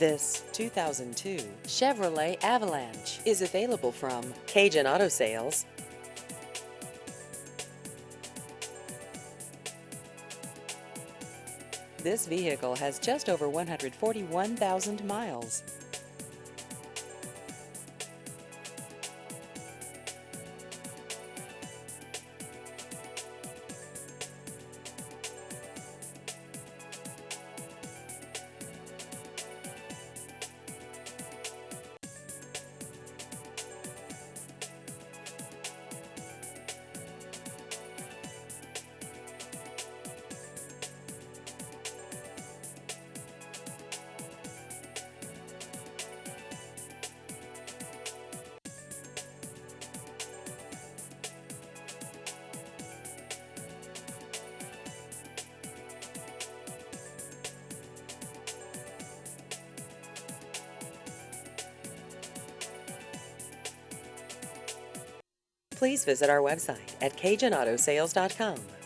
This 2002 Chevrolet Avalanche is available from Cajun Auto Sales. This vehicle has just over 141,000 miles. Please visit our website at CajunAutoSales.com.